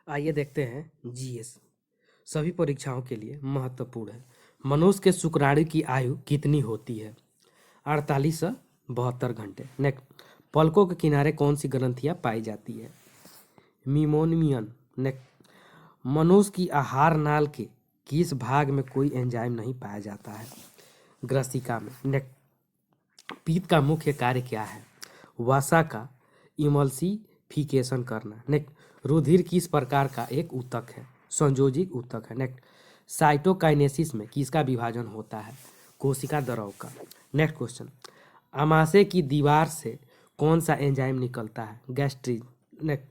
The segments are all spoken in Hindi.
आइए देखते हैं जीएस सभी परीक्षाओं के लिए महत्वपूर्ण है। मनुष्य के शुक्राणु की आयु कितनी होती है? 48 से 72 घंटे। नेक्स्ट, पलकों के किनारे कौन सी ग्रंथियां पाई जाती है? मिमोनियन। नेक्स्ट, मनुष्य की आहार नाल के किस भाग में कोई एंजाइम नहीं पाया जाता है? ग्रसिका में। नेक्स्ट, पित्त का मुख्य कार्य क्या है? वसा का इमल्सिफिकेशन करना। नेक्स्ट, रुधिर किस प्रकार का एक ऊतक है? संयोजित ऊतक है। नेक्स्ट, साइटोकाइनेसिस में किसका विभाजन होता है? कोशिका द्रव का। नेक्स्ट क्वेश्चन, आमाशय की दीवार से कौन सा एंजाइम निकलता है? गैस्ट्रिन। नेक्स्ट,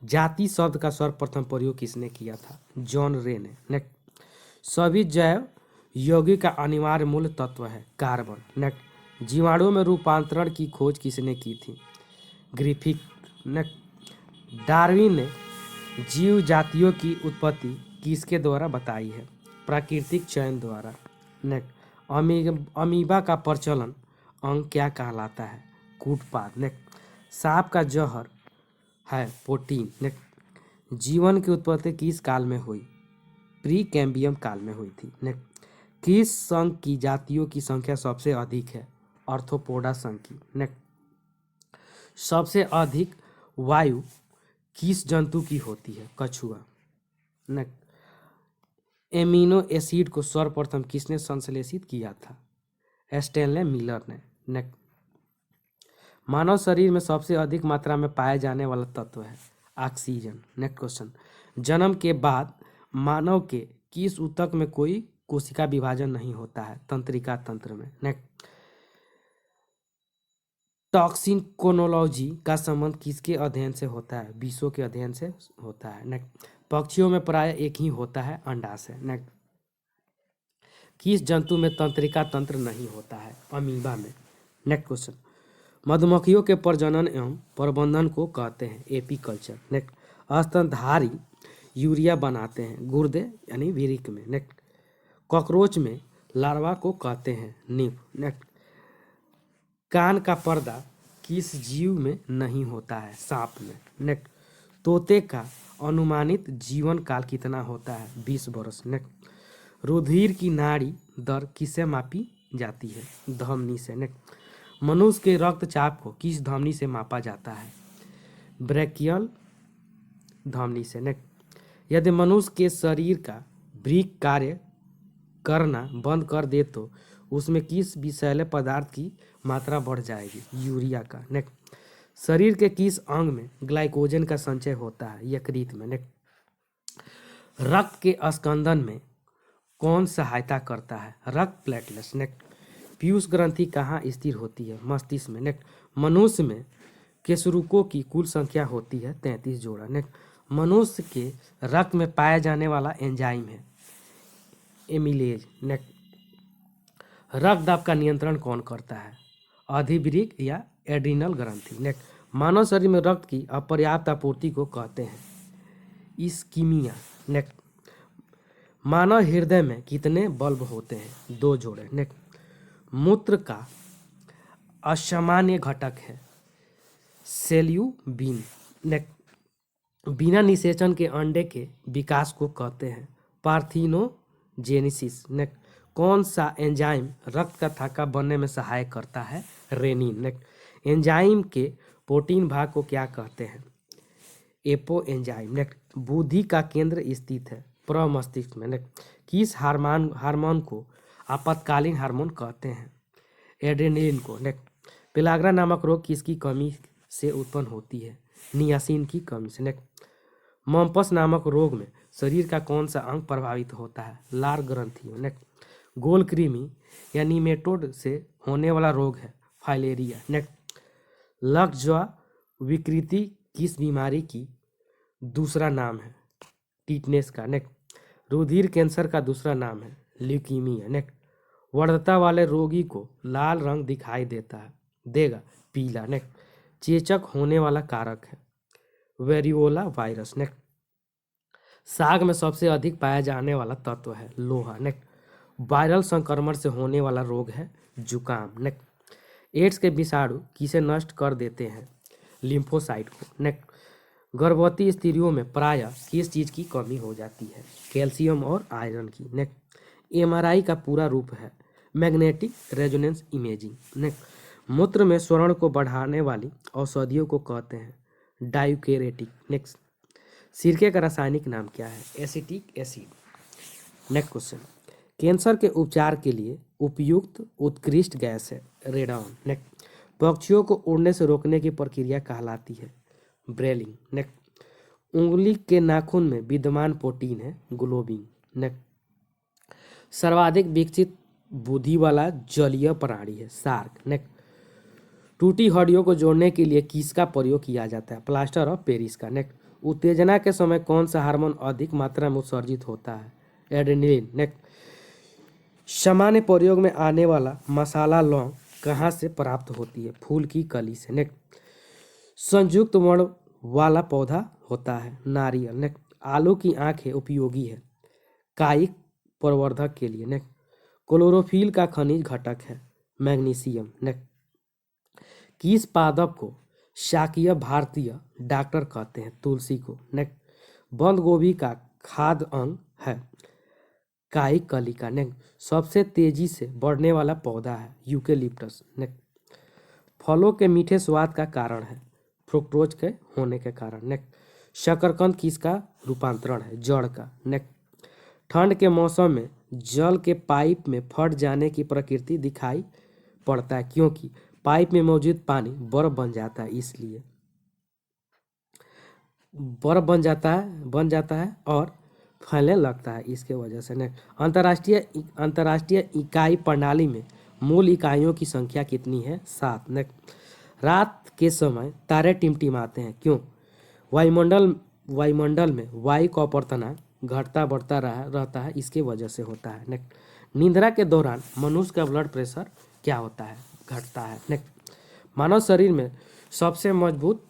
जाति शब्द का सर्वप्रथम प्रयोग किसने किया था? जॉन रे ने। नेक्स्ट, सभी जैव यौगिक का अनिवार्य मूल तत्व है कार्बन। नेक्स्ट, जीवाणुओं में रूपांतरण की खोज किसने की थी? ग्रिफिथ। नेक्स्ट, डार्विन ने जीव जातियों की उत्पत्ति किसके द्वारा बताई है? प्राकृतिक चयन द्वारा। नेक्स्ट, अमीबा का प्रचलन अंग क्या कहलाता है? कूटपाद। नेक्स्ट, सांप का जहर है प्रोटीन। नेक्स्ट, जीवन की उत्पत्ति किस काल में हुई? प्री कैम्बियम काल में हुई थी। नेक्स्ट, किस संघ की जातियों की संख्या सबसे अधिक है? आर्थ्रोपोडा संघ की। नेक्स्ट, सबसे अधिक वायु किस जंतु की होती है? कछुआ। नेक्स्ट, एमिनो एसिड को सर्वप्रथम किसने संश्लेषित किया था? स्टैनले मिलर ने। नेक्स्ट, मानव शरीर में सबसे अधिक मात्रा में पाए जाने वाला तत्व है ऑक्सीजन। नेक्स्ट क्वेश्चन, जन्म के बाद मानव के किस ऊतक में कोई कोशिका विभाजन नहीं होता है? तंत्रिका तंत्र में। नेक्स्ट, टॉक्सिकोनोलॉजी का संबंध किसके अध्ययन से होता है? विषों के अध्ययन से होता है। नेक्स्ट, पक्षियों में प्रायः एक ही होता है अंडाशय। नेक्स्ट, किस जंतु में तंत्रिका तंत्र नहीं होता है? अमीबा में। नेक्स्ट क्वेश्चन, मधुमक्खियों के प्रजनन एवं प्रबंधन को कहते हैं एपीकल्चर। नेक्स्ट, स्तनधारी यूरिया बनाते हैं गुर्दे यानी विरिक में। नेक्स्ट, कॉकरोच में लार्वा को कहते हैं निम्फ। नेक्स्ट, कान का पर्दा किस जीव में नहीं होता है? सांप में। नेक्स्ट, तोते का अनुमानित जीवन काल कितना होता है? 20 वर्ष। नेक्स्ट, रुधिर की नाड़ी दर किससे मापी जाती है? धमनी से। नेक्स्ट, मनुष्य के रक्तचाप को किस धमनी से मापा जाता है? ब्रैकियल धमनी से। नेक्स्ट, यदि मनुष्य के शरीर का वृक्क कार्य करना बंद कर दे तो उसमें किस विषैले पदार्थ की मात्रा बढ़ जाएगी? यूरिया का। नेक्स्ट, शरीर के किस अंग में ग्लाइकोजन का संचय होता है? यकृत में। नेक्स्ट, रक्त के स्कंदन में कौन सहायता करता है? रक्त प्लेटलेट्स। नेक्स्ट, पीयूष ग्रंथि कहाँ स्थिर होती है? मस्तिष्क में। नेक्स्ट, मनुष्य में केशरुकों की कुल संख्या होती है 33 जोड़ा। नेक्स्ट, मनुष्य के रक्त में पाया जाने वाला एंजाइम है एमिलेज। नेक्स्ट, रक्त दाब का नियंत्रण कौन करता है? अधिवृक्क या एड्रिनल ग्रंथि। नेक्स्ट, मानव शरीर में रक्त की अपर्याप्त आपूर्ति को कहते हैं इस्कीमिया। नेक्स्ट, मानव हृदय में कितने बल्ब होते हैं? 2 जोड़े। नेक्स्ट, मूत्र का असामान्य घटक है सेल्यूबिन। नेक्स्ट, बिना निषेचन के अंडे के विकास को कहते हैं पार्थिनोजेनेसिस। नेक्स्ट, कौन सा एंजाइम रक्त का थक्का बनने में सहायक करता है? रेनिन। नेक्स्ट, एंजाइम के प्रोटीन भाग को क्या कहते हैं? Apo enzyme. नेक्स्ट, बुद्धि का केंद्र स्थित है प्रमस्तिष्क में। नेक्स्ट, किस हार्मोन को आपातकालीन हार्मोन कहते हैं? एड्रेनलिन को। नेक्स्ट, पेलाग्रा नामक रोग किसकी कमी से उत्पन्न होती है? नियासिन की कमी से। नेक्स्ट, मम्पस नामक रोग में शरीर का कौन सा अंग प्रभावित होता है? लार ग्रंथियों। नेक्स्ट, गोल कृमि या निमेटोड से होने वाला रोग है फाइलेरिया। नेक्स्ट, लकज्वा विकृति किस बीमारी की दूसरा नाम है? टिटनेस का। नेक्स्ट, रुधिर कैंसर का दूसरा नाम है ल्यूकीमिया। नेक्स्ट, वर्धता वाले रोगी को लाल रंग दिखाई देगा पीला। नेक्स्ट, चेचक होने वाला कारक है वेरियोला वायरस। नेक्स्ट, साग में सबसे अधिक पाया जाने वाला तत्व है लोहा। नेक्स्ट, वायरल संक्रमण से होने वाला रोग है जुकाम। नेक्स्ट, एड्स के विषाणु किसे नष्ट कर देते हैं? लिम्फोसाइट को। नेक्स्ट, गर्भवती स्त्रियों में प्रायः किस चीज़ की कमी हो जाती है? कैल्शियम और आयरन की। नेक्स्ट, एमआरआई का पूरा रूप है मैग्नेटिक रेजोनेंस इमेजिंग। नेक्स्ट, मूत्र में स्वर्ण को बढ़ाने वाली औषधियों को कहते हैं डायूकेरेटिक। नेक्स्ट, सिरके का रासायनिक नाम क्या है? Acetic acid. Next question, cancer के उपचार के लिए उपयुक्त उत्कृष्ट गैस है रेडॉन। नेक्स्ट, पक्षियों को उड़ने से रोकने की प्रक्रिया कहलाती है ब्रेलिंग। नेक्स्ट, उंगली के नाखून में विद्यमान प्रोटीन है ग्लोबिन। नेक्स्ट, सर्वाधिक विकसित बुद्धि वाला जलीय प्राणी है शार्क। नेक्स्ट, टूटी हड्डियों को जोड़ने के लिए किसका प्रयोग किया जाता है? प्लास्टर ऑफ पेरिस का। नेक्स्ट, उत्तेजना के समय कौन सा हार्मोन अधिक मात्रा में उत्सर्जित होता है? एड्रेनलिन। नेक्स्ट, सामान्य प्रयोग में आने वाला मसाला लौंग कहाँ से प्राप्त होती है? फूल की कली से। नेक्स्ट, संयुक्त वर्ण वाला पौधा होता है नारियल। नेक्स्ट, आलू की आंखें उपयोगी है कायिक प्रवर्धक के लिए। नेक्स्ट, क्लोरोफिल का खनिज घटक है मैग्नीशियम। नेक्स्ट, किस पादप को शाकीय भारतीय डॉक्टर कहते हैं? तुलसी को। नेक्स्ट, बंद गोभी का खाद्य अंग है कायिक कलिका। नेक्स्ट, सबसे तेजी से बढ़ने वाला पौधा है यूकेलिप्टस। नेक्स्ट, फलों के मीठे स्वाद का कारण है फ्रुक्टोज के होने के कारण। नेक्स्ट, शकरकंद किसका रूपांतरण है? जड़ का। नेक्स्ट, ठंड के मौसम में जल के पाइप में फट जाने की प्रकृति दिखाई पड़ता है क्योंकि पाइप में मौजूद पानी बर्फ बन जाता है, इसलिए बर्फ बन जाता है और फैलने लगता है इसके वजह से। नेक्स्ट, अंतर्राष्ट्रीय इकाई प्रणाली में मूल इकाइयों की संख्या कितनी है? 7। नेक्स्ट, रात के समय तारे टिमटिमाते हैं क्यों? वायुमंडल में वायु का अपवर्तनांक घटता बढ़ता रहता है, इसके वजह से होता है। नेक्स्ट, निद्रा के दौरान मनुष्य का ब्लड प्रेशर क्या होता है? घटता है। नेक्स्ट, मानव शरीर में सबसे मजबूत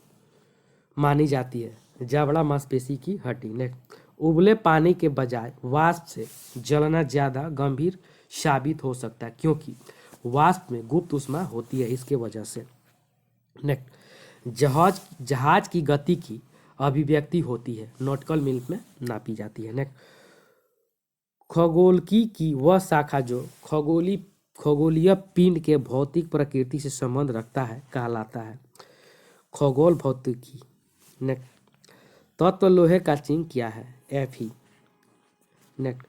मानी जाती है जबड़ा मांसपेशी की हड्डी। नेक्स्ट, उबले पानी के बजाय वाष्प से जलना ज़्यादा गंभीर साबित हो सकता है क्योंकि वाष्प में गुप्त ऊष्मा होती है, इसके वजह से। नेक्स्ट, जहाज की गति की अभिव्यक्ति होती है नॉटिकल मील में नापी जाती है। नेक्स्ट, खगोलकी की वह शाखा जो खगोलीय पिंड के भौतिक प्रकृति से संबंध रखता है कहलाता है खगोल भौतिकी। नेक्स्ट, तत्व लोहे का चिन्ह क्या है? Fe। नेक्स्ट,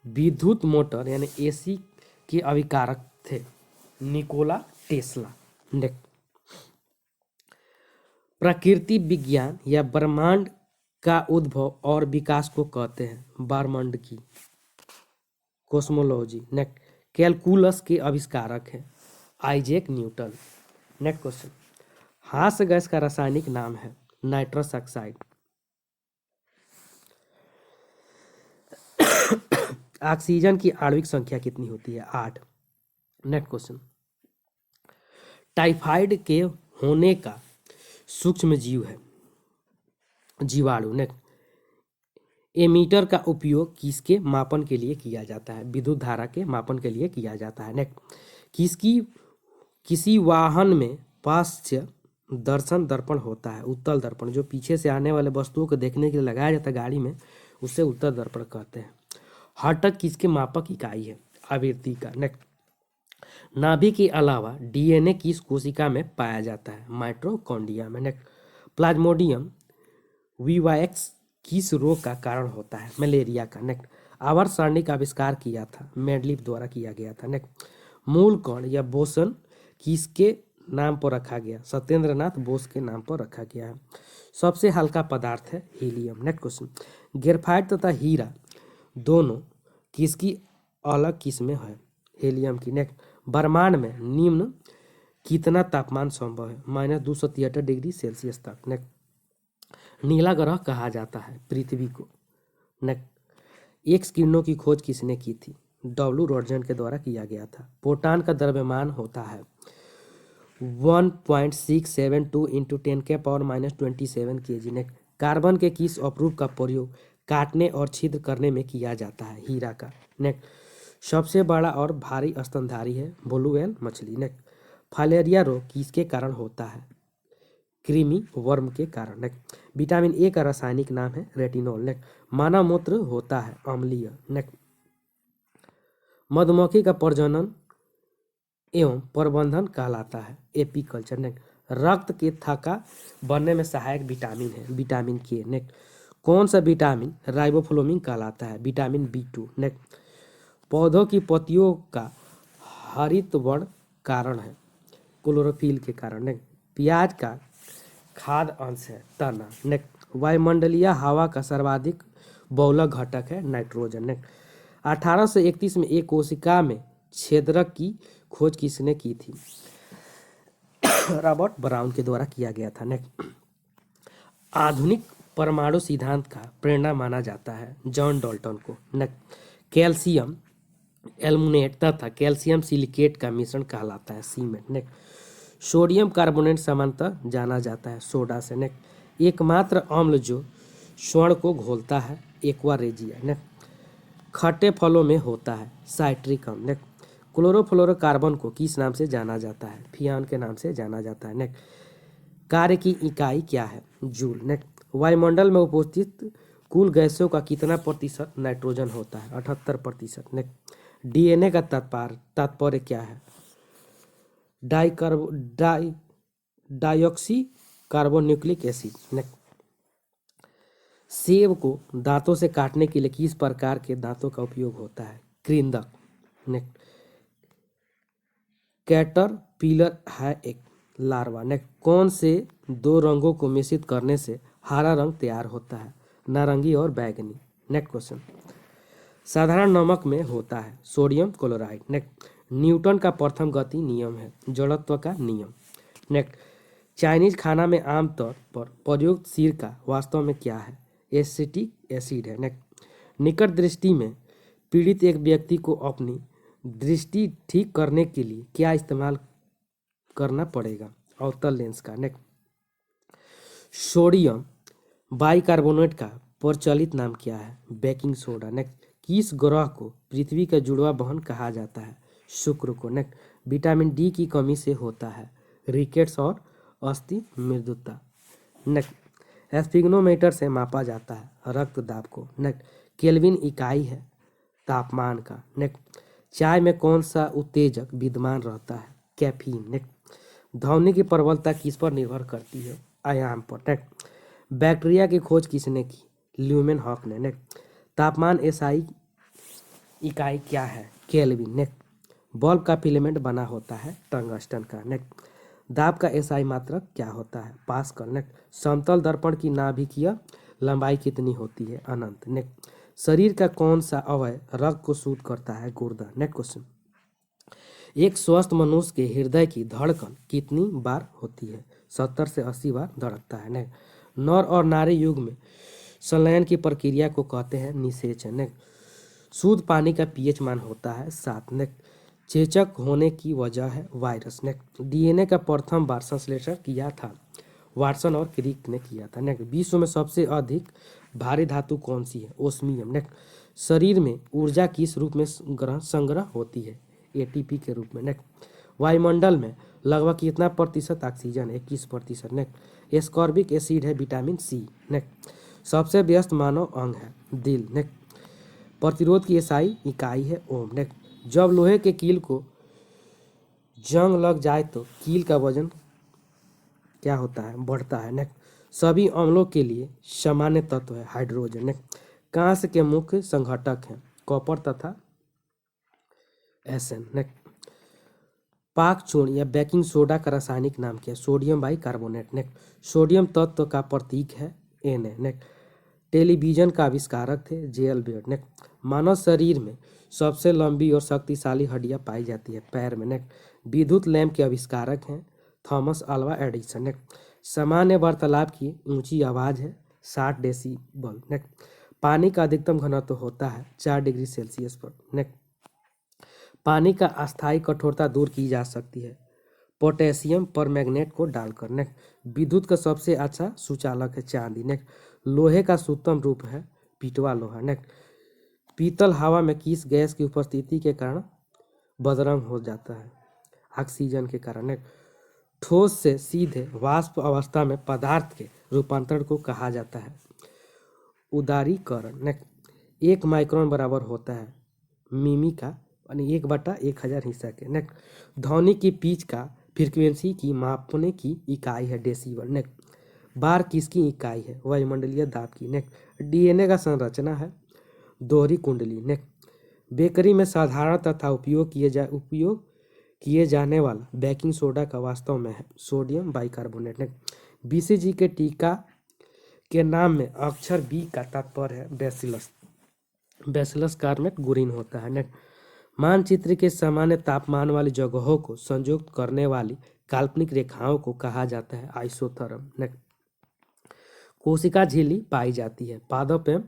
विद्युत मोटर यानी एसी के आविष्कारक थे निकोला टेस्ला। नेक्स्ट, प्रकृति विज्ञान या ब्रह्मांड का उद्भव और विकास को कहते हैं ब्रह्मांड की कॉस्मोलॉजी। नेक्स्ट, कैलकुलस के आविष्कारक है आइजैक न्यूटन। नेक्स्ट क्वेश्चन, हास्य गैस का रासायनिक नाम है नाइट्रस ऑक्साइड। ऑक्सीजन की आणविक संख्या कितनी होती है? 8। नेक्स्ट क्वेश्चन, टाइफाइड के होने का सूक्ष्म जीव है जीवाणु। नेक्स्ट, एमीटर का उपयोग किसके मापन के लिए किया जाता है? विद्युत धारा के मापन के लिए किया जाता है। नेक्स्ट, किसी वाहन में पार्श्व दर्शन दर्पण होता है उत्तल दर्पण, जो पीछे से आने वाले वस्तुओं को देखने के लिए लगाया जाता है गाड़ी में, उसे उत्तल दर्पण कहते हैं। हर्ट्ज किसके मापक इकाई है? आवृत्ति का। नेक्स्ट, नाभि के अलावा डीएनए किस कोशिका में पाया जाता है? माइटोकॉन्ड्रिया में। नेक्स्ट, प्लाज्मोडियम विवाएक्स किस रोग का कारण होता है? मलेरिया का। नेक्स्ट, आवर्त सारणी का आविष्कार किया था मेंडलीव द्वारा किया गया था। नेक्स्ट, मूल कण या बोसन किसके नाम पर रखा गया? सत्येंद्रनाथ बोस के नाम पर रखा गया है। सबसे हल्का पदार्थ है हीलियम। नेक्स्ट क्वेश्चन, ग्रेफाइट तथा हीरा दोनों किसकी अलग किस्में है? हीलियम की। नेक्स्ट, ब्रह्मांड में निम्न कितना तापमान संभव है? -273 डिग्री सेल्सियस तक। नेक्स्ट, नीला ग्रह कहा जाता है पृथ्वी को। नेक्स्ट, एक्स किरणों की खोज किसने की थी? डब्ल्यू रॉन्टजन के द्वारा किया गया था। प्रोटॉन का द्रव्यमान होता है 1.672 × 10⁻⁻27 kg। नेक्स्ट, कार्बन के किस अपरूप का प्रयोग काटने और छिद्र करने में किया जाता है? हीरा का। नेक्स्ट, सबसे बड़ा और भारी स्तनधारी है ब्लू व्हेल मछली। नेक्स्ट, फाइलेरिया रोग किसके कारण होता है? कृमि वर्म के कारण। नेक्स्ट विटामिन ए का रासायनिक नाम है रेटिनॉल। नेक्स्ट मानव मूत्र होता है अम्लीय। नेक्स्ट मधुमक्खी का प्रजनन एवं प्रबंधन कहलाता है एपीकल्चर। नेक्स्ट रक्त के थक्का बनने में सहायक विटामिन है विटामिन के। नेक्स्ट कौन सा विटामिन राइबोफ्लोविन कहलाता है विटामिन बी2। नेक्स्ट पौधों की पत्तियों का हरित वर्ण कारण है क्लोरोफिल के कारण। नेक्स्ट प्याज का खाद्य अंश है तना। नेक्स्ट वायुमंडलीय हवा का सर्वाधिक बहुलक घटक है नाइट्रोजन। नेक्स्ट 1831 में एक कोशिका में छेदक की खोज किसने की थी? रॉबर्ट ब्राउन के द्वारा किया गया था। नेक्स्ट आधुनिक परमाणु सिद्धांत का प्रेरणा माना जाता है जॉन डाल्टन को। नेक्स्ट कैल्शियम एल्मुनेट तथा कैल्शियम सिलिकेट का मिश्रण कहलाता है सीमेंट। नेक्स्ट सोडियम कार्बोनेट समानतः जाना जाता है सोडा से। नेक्स्ट एकमात्र अम्ल जो स्वर्ण को घोलता है एक्वा रेजिया। नेक्स्ट खट्टे फलों में होता है साइट्रिक अम्ल। नेक्स्ट क्लोरोफ्लोरोकार्बन को किस नाम से जाना जाता है? फियान के नाम से जाना जाता है। नेक्स्ट कार्य की इकाई क्या है? जूल। नेक्स्ट वायुमंडल में उपस्थित कुल गैसों का कितना प्रतिशत नाइट्रोजन होता है? 78%। नेक्स्ट डीएनए का तात्पर्य क्या है? Dioxy कार्बोन्यूक्लिक acid. नेक्स्ट सेब को दांतों से काटने के लिए किस प्रकार के दांतों का उपयोग होता है? कृंतक। नेक्स्ट कैटरपिलर है एक लार्वा। नेक्स्ट कौन से दो रंगों को मिश्रित करने से हरा रंग तैयार होता है? नारंगी और बैंगनी। नेक्स्ट क्वेश्चन साधारण नमक में होता है सोडियम क्लोराइड। नेक्स्ट न्यूटन का प्रथम गति नियम है जड़त्व का नियम। नेक्स्ट चाइनीज खाना में आमतौर पर प्रयुक्त सिरका वास्तव में क्या है? एसिटिक एसिड है। नेक्स्ट निकट दृष्टि में पीड़ित एक व्यक्ति को अपनी दृष्टि ठीक करने के लिए क्या इस्तेमाल करना पड़ेगा? अवतल लेंस का। नेक्स्ट सोडियम बाइकार्बोनेट का प्रचलित नाम क्या है? Baking soda. नेक्स्ट किस ग्रह को पृथ्वी का जुड़वा बहन कहा जाता है? शुक्र को। नेक्स्ट विटामिन डी की कमी से होता है रिकेट्स और अस्थि मृदुता। नेक्स्ट स्फिग्नोमीटर से मापा जाता है रक्तदाब को। नेक्स्ट केल्विन इकाई है तापमान का। नेक्स्ट चाय में कौन सा उत्तेजक विद्यमान रहता है? कैफीन। नेक्स्ट ध्वनि की प्रबलता किस पर निर्भर करती है? आयाम पर। नेक्स्ट बैक्टीरिया की खोज किसने की? ल्यूमेन हॉक ने। नेक्स्ट तापमान एसआई इकाई क्या है? केल्विन। नेक्स्ट बल्ब का फिलामेंट बना होता है टंगस्टन का। नेक्स्ट दाब का एसआई मात्रक क्या होता है? पास्कल। नेक्स्ट समतल दर्पण की नाभिकीय लंबाई कितनी होती है? अनंत। नेक्स्ट शरीर का कौन सा अवयव रक्त को शुद्ध करता है? गुर्दा। नेक्स्ट क्वेश्चन एक स्वस्थ मनुष्य के हृदय की धड़कन कितनी बार होती है? 70 से 80 बार धड़कता है। नेक्स्ट नर और नारी युग में संलयन की प्रक्रिया को कहते हैं निषेचन। नेक्स्ट शुद्ध पानी का पीएच मान होता है 7। नेक्स्ट चेचक होने की वजह है वायरस। नेक्स्ट डीएनए का प्रथम बार संश्लेषण किया था वाटसन और क्रिक ने किया था। नेक्स्ट विश्व में सबसे अधिक भारी धातु कौन सी है? ओस्मियम। नेक्स्ट शरीर में ऊर्जा किस रूप में संग्रह होती है? एटीपी के रूप में। नेक्स्ट वायुमंडल में लगभग कितना प्रतिशत ऑक्सीजन है? 21%। नेक्स्ट एस्कॉर्बिक एसिड है विटामिन सी। नेक्स्ट सबसे व्यस्त मानव अंग है दिल। नेक्स्ट प्रतिरोध की एसआई इकाई है ओम। नेक्स्ट जब लोहे के कील को जंग लग जाए तो कील का वजन क्या होता है? बढ़ता है। नेक्स्ट सभी अम्लों के लिए सामान्य तत्व है हाइड्रोजन। नेक्स्ट कांस्य के मुख्य संघटक हैं कॉपर तथा एसएन। नेक्स्ट पाक चूर्ण या बेकिंग सोडा का रासायनिक नाम क्या है? Sodium bicarbonate. नेक्स्ट सोडियम तत्व का प्रतीक है एन है। नेक्स्ट टेलीविजन का आविष्कारक थे जेएल बेयर। नेक्स्ट मानव शरीर में सबसे लंबी और शक्तिशाली हड्डियां पाई जाती है पैर में। नेक्स्ट विद्युत लैंप के आविष्कारक हैं थॉमस अल्वा एडिसन। नेक्स्ट सामान्य वार्तालाप की ऊंची आवाज़ है 60 डेसिबल। नेक्स्ट पानी का अधिकतम घनत्व होता है 4 डिग्री सेल्सियस पर। नेक्स्ट पानी का अस्थायी कठोरता दूर की जा सकती है पोटेशियम परमैंगनेट को डालकर। नेक्स्ट विद्युत का सबसे अच्छा सुचालक है चांदी। नेक्स्ट लोहे का सूत्रम रूप है पीटवा लोहा। नेक्स्ट पीतल हवा में किस गैस की उपस्थिति के कारण बदरंग हो जाता है? ऑक्सीजन के कारण। नेक्स्ट ठोस से सीधे वाष्प अवस्था में पदार्थ के रूपांतरण को कहा जाता है उदारीकरण। नेक्स्ट 1 माइक्रोन बराबर होता है मिमी का यानी 1/1000 हिस्सा के। नेक्स्ट ध्वनि की पिच का फ्रीक्वेंसी की मापने की इकाई है डेसिबल। नेक्स्ट बार किसकी इकाई है वायुमंडलीय दाब की। नेक्स्ट डीएनए का संरचना है दोहरी कुंडली। नेक्स्ट बेकरी में साधारण तथा उपयोग किए जाने वाला बेकिंग सोडा का वास्तव में है सोडियम बाइकार्बोनेट। नेक्स्ट बीसीजी के टीका के नाम में अक्षर बी का तात्पर्य है बैसिलस। बैसिलस कार्मेट गुरीन होता है। नेक्स्ट मानचित्र के सामान्य तापमान वाली जगहों को संयुक्त करने वाली काल्पनिक रेखाओं को कहा जाता है आइसोथर्म। नेक्स्ट कोशिका झिल्ली पाई जाती है पादप एवं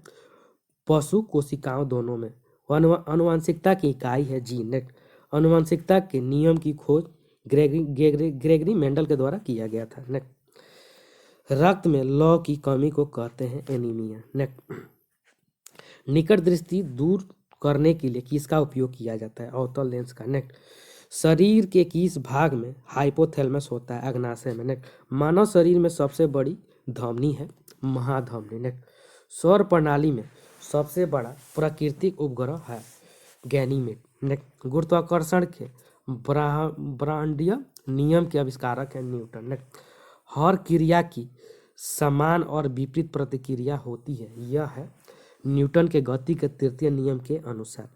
पशु कोशिकाओं दोनों में। आनुवंशिकता की इकाई है जीन। नेक्स्ट आनुवंशिकता के नियम की खोज ग्रेगरी मेंडल के द्वारा किया गया था। नेक्स्ट रक्त में लौह की कमी को कहते हैं एनीमिया। नेक्स्ट निकट दृष्टि दूर करने के लिए किसका उपयोग किया जाता है अवतल लेंस का। नेक्स्ट शरीर के किस भाग में हाइपोथैलेमस होता है अग्नाशय में। नेक्स्ट मानव शरीर में सबसे बड़ी धमनी है महाधमनी। नेक्स्ट सौर प्रणाली में सबसे बड़ा प्राकृतिक उपग्रह है गैनीमेड। नेक्स्ट गुरुत्वाकर्षण के ब्रह्मांडीय नियम के आविष्कारक है न्यूटन। नेक्स्ट हर क्रिया की समान और विपरीत प्रतिक्रिया होती है यह है न्यूटन के गति के तृतीय नियम के अनुसार।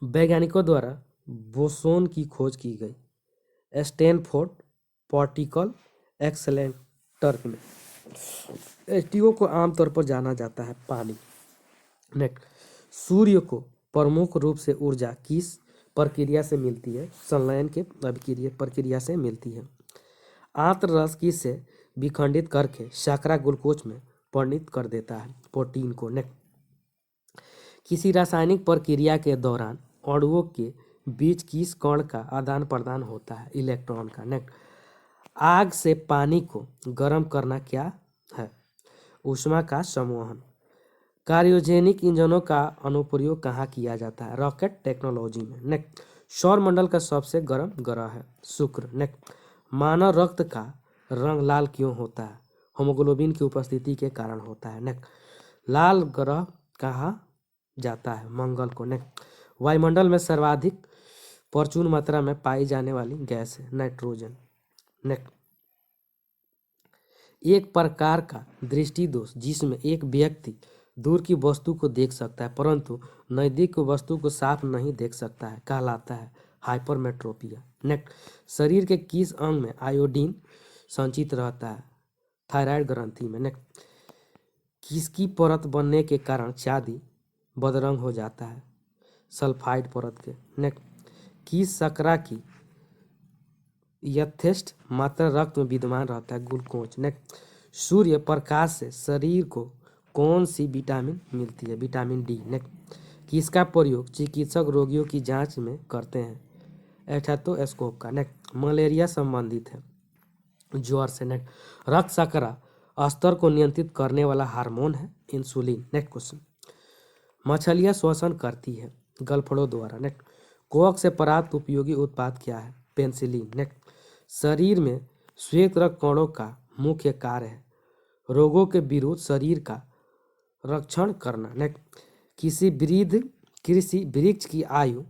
वैज्ञानिकों द्वारा बोसोन की खोज की गई स्टैनफोर्ड पार्टिकल एक्सेलेरेटर में। एचटीओ को आमतौर पर जाना जाता है पानी। नेक्स्ट सूर्य को प्रमुख रूप से ऊर्जा किस प्रक्रिया से मिलती है संलयन के प्रक्रिया से मिलती है। आंत्र रस किस से विखंडित करके शर्करा ग्लूकोज में परिणत कर देता है प्रोटीन को। नेक्स्ट किसी रासायनिक प्रक्रिया के दौरान अणुओं के बीच किस कण का आदान प्रदान होता है इलेक्ट्रॉन का। नेक्स्ट आग से पानी को गर्म करना क्या है ऊष्मा का संवहन। क्रायोजेनिक इंजनों का अनुप्रयोग कहाँ किया जाता है रॉकेट टेक्नोलॉजी में। नेक्स्ट सौर मंडल का सबसे गर्म ग्रह है शुक्र। नेक्स्ट मानव रक्त का रंग लाल क्यों होता है हीमोग्लोबिन की उपस्थिति के कारण होता है। नेक्स्ट लाल ग्रह कहा जाता है मंगल को। नेक्स्ट वायुमंडल में सर्वाधिक प्रचुर मात्रा में पाई जाने वाली गैस है नाइट्रोजन। नेक्स्ट एक प्रकार का दृष्टि दोष जिसमें एक व्यक्ति दूर की वस्तु को देख सकता है परंतु नजदीक की वस्तु को साफ नहीं देख सकता है कहलाता है हाइपरमेट्रोपिया। नेक्स्ट शरीर के किस अंग में आयोडीन संचित रहता है थायराइड ग्रंथि में। नेक्स्ट किसकी परत बनने के कारण चांदी बदरंग हो जाता है सल्फाइड परत के। नेक्स्ट किस शर्करा की यथेष्ट मात्रा रक्त में विद्यमान रहता है ग्लूकोज। नेक्स्ट सूर्य प्रकाश से शरीर को कौन सी विटामिन मिलती है विटामिन डी। नेक्स्ट किसका प्रयोग चिकित्सक रोगियों की जांच में करते हैं एथेटोस्कोप का। नेक्स्ट मलेरिया संबंधित है ज्वर से। नेक्स्ट रक्त शर्करा स्तर को नियंत्रित करने वाला हार्मोन है इंसुलिन। नेक्स्ट क्वेश्चन मछलियाँ श्वसन करती है गलफड़ों द्वारा। नेक्स्ट कोक से प्राप्त उपयोगी उत्पाद क्या है पेनिसिलिन। नेक्स्ट शरीर में श्वेत रक्त कणों का मुख्य कार्य है रोगों के विरुद्ध शरीर का रक्षण करना। नेक्स्ट किसी कृषि वृक्ष की आयु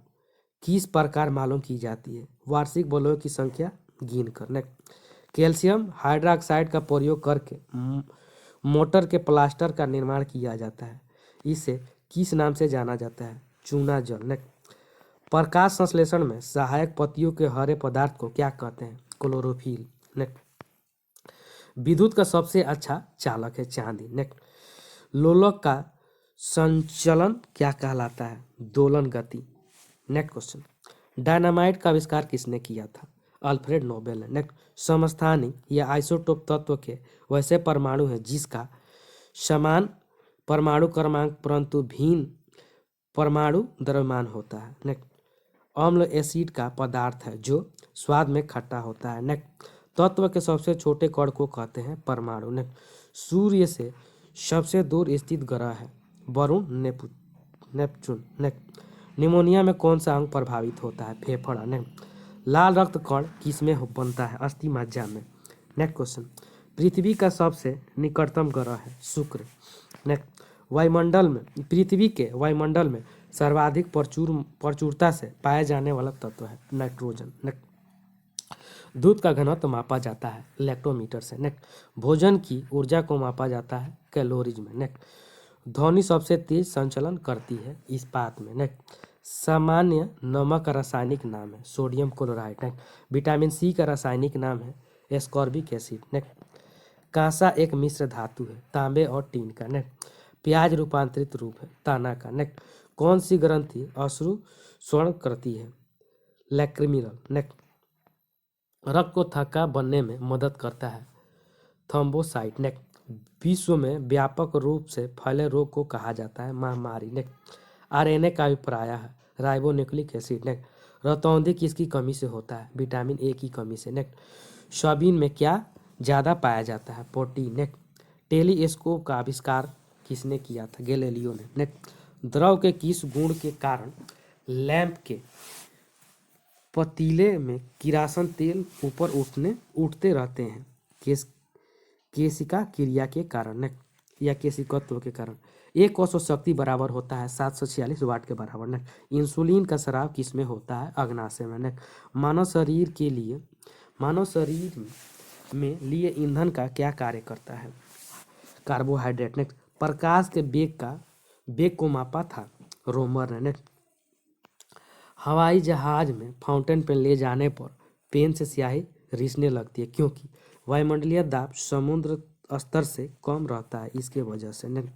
किस प्रकार मालूम की जाती है वार्षिक बलों की संख्या गिन कर। नेक्स्ट कैल्शियम हाइड्रोक्साइड का प्रयोग करके मोटर के प्लास्टर का निर्माण किया जाता है इसे किस नाम से जाना जाता है चूना जल। नेक्स्ट प्रकाश संश्लेषण में सहायक पत्तियों के हरे पदार्थ को क्या कहते हैं क्लोरोफिल। नेक्स्ट विद्युत का सबसे अच्छा चालक है चांदी। नेक्स्ट लोलक का संचलन क्या कहलाता है दोलन गति। नेक्स्ट क्वेश्चन डायनामाइट का आविष्कार किसने किया था अल्फ्रेड नोबेल ने। नेक्स्ट समस्थानिक या आइसोटोप तत्व के वैसे परमाणु है जिसका समान परमाणु क्रमांक परंतु भिन्न परमाणु द्रव्यमान होता है। नेक्स्ट अम्ल एसिड का पदार्थ है जो स्वाद में खट्टा होता है। नेक्स्ट तत्व के सबसे छोटे कण को कहते हैं परमाणु। नेक्स्ट सूर्य से सबसे दूर स्थित ग्रह है वरुण नेपच्यून। नेक्स्ट निमोनिया में कौन सा अंग प्रभावित होता है फेफड़ा। नेक्स्ट लाल रक्त कण किसमें बनता है? अस्थि मज्जा में। नेक्स्ट क्वेश्चन, पृथ्वी का सबसे निकटतम ग्रह है शुक्र। नेक्स्ट, वायुमंडल में पृथ्वी के वायुमंडल में सर्वाधिक प्रचुरता से पाया जाने वाला तत्व है नाइट्रोजन। नेक्स्ट, दूध का घनत्व मापा जाता है लैक्टोमीटर से। नेक्स्ट, भोजन की ऊर्जा को मापा जाता है कैलोरीज में। नेक्स्ट, ध्वनि सबसे तेज संचलन करती है इस्पात में। नेक्स्ट, सामान्य नमक का रासायनिक नाम है sodium chloride. Next, vitamin C का रासायनिक नाम है एस्कॉर्बिक एसिड। नेक्स्ट, कांसा एक मिश्र धातु है तांबे और टीन का। नेक्स्ट, प्याज रूपांतरित रूप है ताना का। नेक्स्ट, कौन सी ग्रंथि अश्रु स्वर्ण करती है? लैक्रिमिनल। नेक्स्ट, रक्त को थक्का बनने में मदद करता है थ्रोम्बोसाइट। नेक्स्ट, विश्व में व्यापक रूप से फैले रोग को कहा जाता है महामारी। नेक्स्ट, आरएनए का अभिप्राय है राइबोन्यूक्लिक एसिड। नेक्स्ट, रतौंधी किसकी कमी से होता है? विटामिन ए की कमी से। नेक्स्ट, सोयाबीन में क्या ज़्यादा पाया जाता है? प्रोटीन। नेक्स्ट, टेलीस्कोप का आविष्कार किसने किया था? गैलीलियो ने। नेक्स्ट, द्रव के किस गुण के कारण लैंप के पतीले में किरासन तेल ऊपर उठते रहते हैं? केशिका क्रिया के कारण या केशिकत्व के कारण। एक कोश शक्ति बराबर होता है 746 वाट के बराबर। नेक्स्ट, इंसुलिन का स्राव किस में होता है? अग्नाशय में। नेक्स्ट, मानव शरीर में लिए ईंधन का क्या कार्य करता है? कार्बोहाइड्रेट। नेक्स्ट, प्रकाश के वेग को मापा था रोमर ने। नेक्स्ट, हवाई जहाज में फाउंटेन पेन ले जाने पर पेन से स्याही रिसने लगती है क्योंकि वायुमंडलीय दाब समुद्र स्तर से कम रहता है इसके वजह से। नेक्स्ट,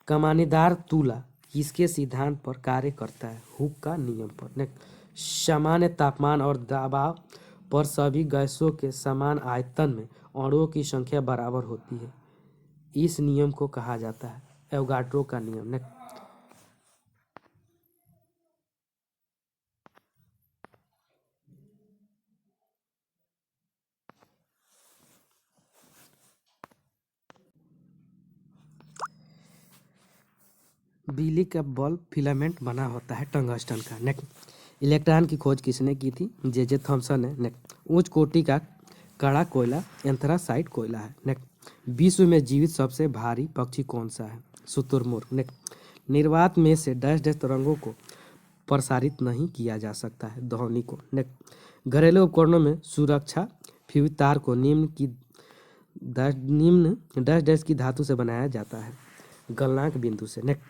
कमानीदार तुला किसके सिद्धांत पर कार्य करता है? हुक का नियम पर। नेक्स्ट, सामान्य तापमान और दबाव पर सभी गैसों के समान आयतन में अणुओं की संख्या बराबर होती है, इस नियम को कहा जाता है एवोगाड्रो का नियम। नेक्स्ट, बिजली का बल्ब फिलामेंट बना होता है टंगस्टन का। नेक्स्ट, इलेक्ट्रॉन की खोज किसने की थी? जे थॉमसन ने। नेक्स्ट, उच्च कोटि का कड़ा कोयला एंथ्रासाइट कोयला है। नेक्स्ट, विश्व में जीवित सबसे भारी पक्षी कौन सा है? शुतुरमुर्ग। नेक्स्ट, निर्वात में से डैश डैश तरंगों को प्रसारित नहीं किया जा सकता है ध्वनि को। नेक्स्ट, घरेलू उपकरणों में सुरक्षा फ्यूज तार को निम्न डैश डैश की धातु से बनाया जाता है गलनांक बिंदु से। नेक्स्ट,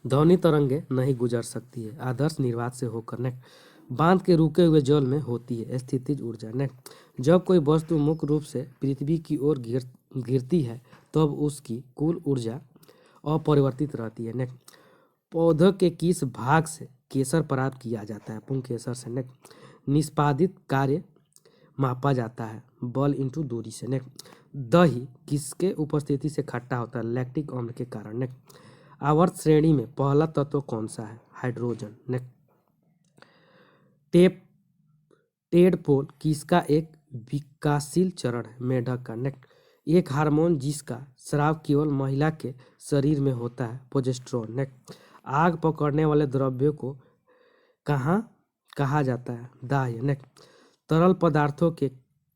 ध्वनि तरंगे नहीं गुजर सकती है आदर्श निर्वात से होकर। नेक्स्ट, बांध के रुके हुए जल में होती है स्थितिज ऊर्जा। नेक्स्ट, जब कोई वस्तु मुख्य रूप से पृथ्वी की ओर गिरती है तब उसकी कुल ऊर्जा अपरिवर्तित रहती है। नेक्स्ट, पौधों के किस भाग से केसर प्राप्त किया जाता है? पुंकेसर से। नेक्स्ट, निष्पादित कार्य मापा जाता है बल इंटू दूरी से। नेक्स्ट, दही किसके उपस्थिति से खट्टा होता है? लैक्टिक अम्ल के कारण। नेक्स्ट, आवर्त श्रेणी में पहला तत्व कौन सा है? हाइड्रोजन। नेक्स्ट, टेडपोल किसका एक विकासशील चरण है? मेढक का। नेक्स्ट, एक हार्मोन जिसका स्राव केवल महिला के शरीर में होता है प्रोजेस्टेरोन। नेक्स्ट, आग पकड़ने वाले द्रव्यों को कहाँ कहा जाता है? दाह्य। नेक्स्ट, तरल पदार्थों के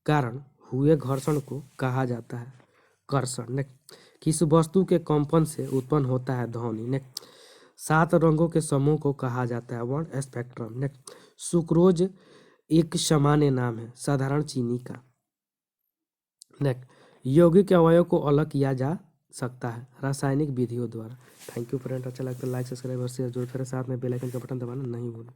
कारण हुए घर्षण को कहा जाता है कर्षण। नेक्स्ट, किस वस्तु के कंपन से उत्पन्न होता है ध्वनि? नेक्स्ट, 7 रंगों के समूह को कहा जाता है वर्ण स्पेक्ट्रम। नेक्स्ट, सुक्रोज एक सामान्य नाम है साधारण चीनी का। नेक्स्ट, यौगिक अवयव को अलग किया जा सकता है रासायनिक विधियों द्वारा। थैंक यू फ्रेंड, अच्छा लगता है लाइक सब्सक्राइब और शेयर जरूर करें, साथ में बेल आइकन का बटन दबाना नहीं भूलें।